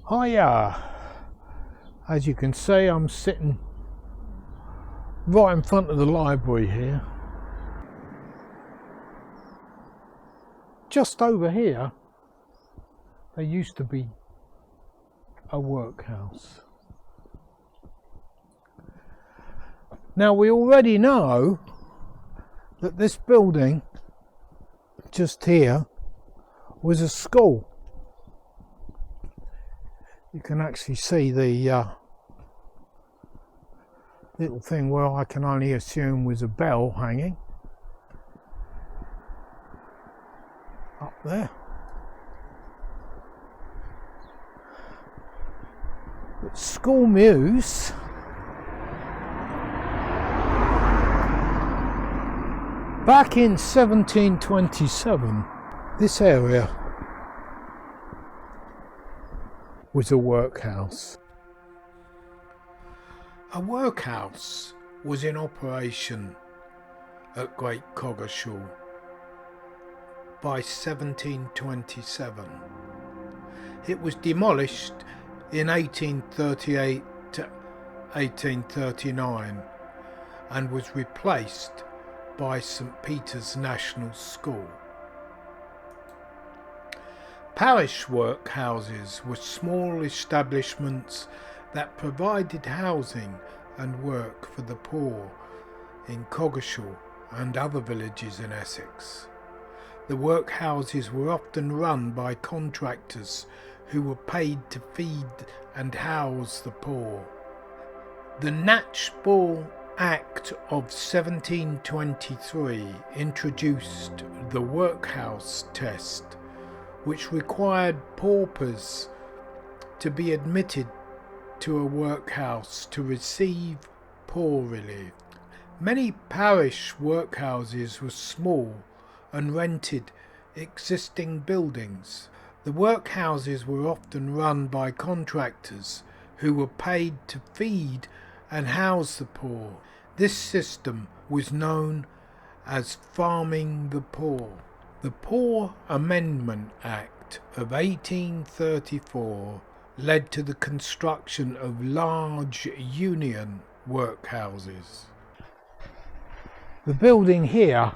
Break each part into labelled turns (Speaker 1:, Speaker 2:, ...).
Speaker 1: Hiya! As you can see, I'm sitting right in front of the library here. Just over here, there used to be a workhouse. Now we already know that this building just here was a school. You can actually see the little thing where I can only assume was a bell hanging up there. But School Mews back in 1727, this area was a workhouse. A workhouse was in operation at Great Coggeshall by 1727. It was demolished in 1838 to 1839 and was replaced by St. Peter's National School. Parish workhouses were small establishments that provided housing and work for the poor in Coggeshall and other villages in Essex. The workhouses were often run by contractors who were paid to feed and house the poor. The Natch-Ball Act of 1723 introduced the workhouse test, which required paupers to be admitted to a workhouse to receive poor relief. Many parish workhouses were small and rented existing buildings. The workhouses were often run by contractors who were paid to feed and house the poor. This system was known as farming the poor. The Poor Amendment Act of 1834 led to the construction of large union workhouses. The building here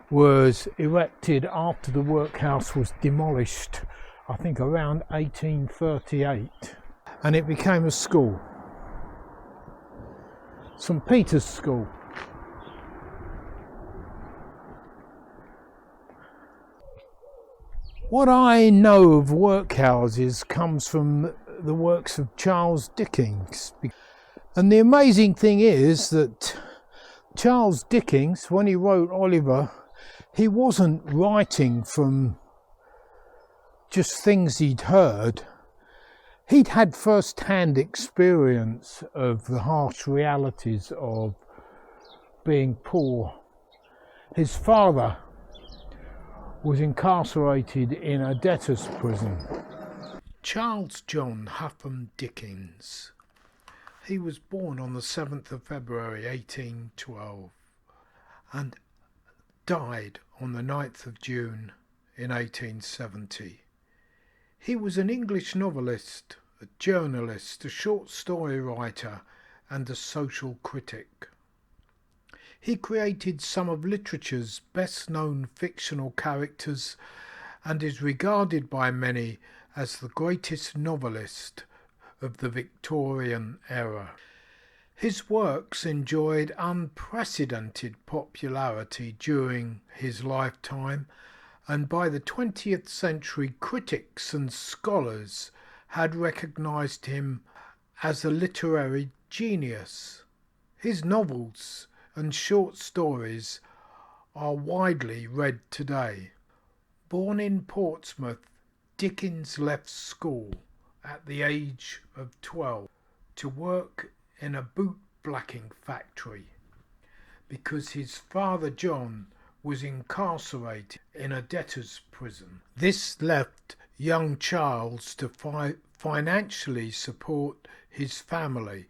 Speaker 1: was erected after the workhouse was demolished, I think around 1838, and it became a school. St. Peter's School. What I know of workhouses comes from the works of Charles Dickens. And the amazing thing is that Charles Dickens, when he wrote Oliver, he wasn't writing from just things he'd heard. He'd had first-hand experience of the harsh realities of being poor. His father was incarcerated in a debtor's prison. Charles John Huffam Dickens. He was born on the 7th of February 1812 and died on the 9th of June in 1870. He was an English novelist, a journalist, a short story writer and a social critic. He created some of literature's best-known fictional characters and is regarded by many as the greatest novelist of the Victorian era. His works enjoyed unprecedented popularity during his lifetime, and by the 20th century critics and scholars had recognised him as a literary genius. His novels and short stories are widely read today. Born in Portsmouth, Dickens left school at the age of 12 to work in a boot blacking factory because his father John was incarcerated in a debtor's prison. This left young Charles to financially support his family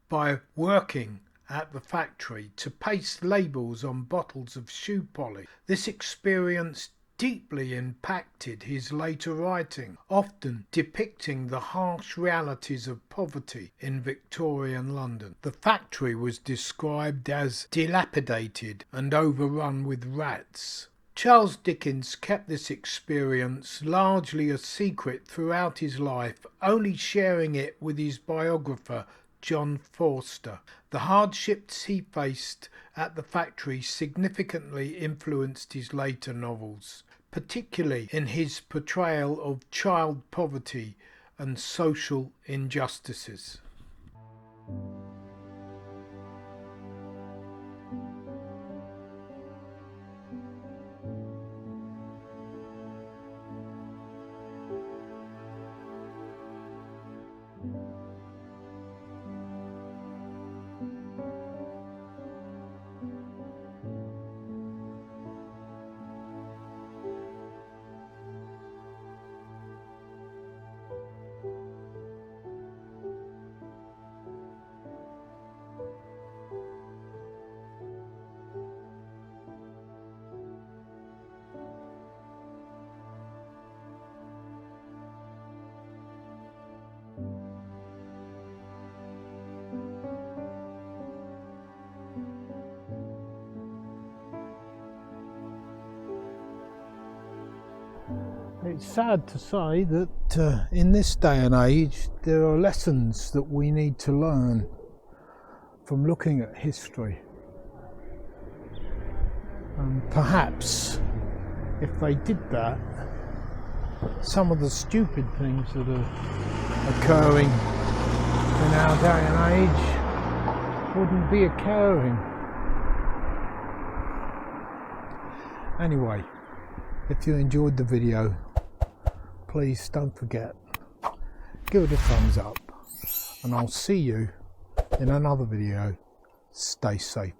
Speaker 1: by working at the factory to paste labels on bottles of shoe polish. This experience deeply impacted his later writing, often depicting the harsh realities of poverty in Victorian London. The factory was described as dilapidated and overrun with rats. Charles Dickens kept this experience largely a secret throughout his life, only sharing it with his biographer John Forster. The hardships he faced at the factory significantly influenced his later novels, particularly in his portrayal of child poverty and social injustices. It's sad to say that in this day and age there are lessons that we need to learn from looking at history. And perhaps if they did that, some of the stupid things that are occurring in our day and age wouldn't be occurring. Anyway, if you enjoyed the video, please don't forget, give it a thumbs up, and I'll see you in another video. Stay safe.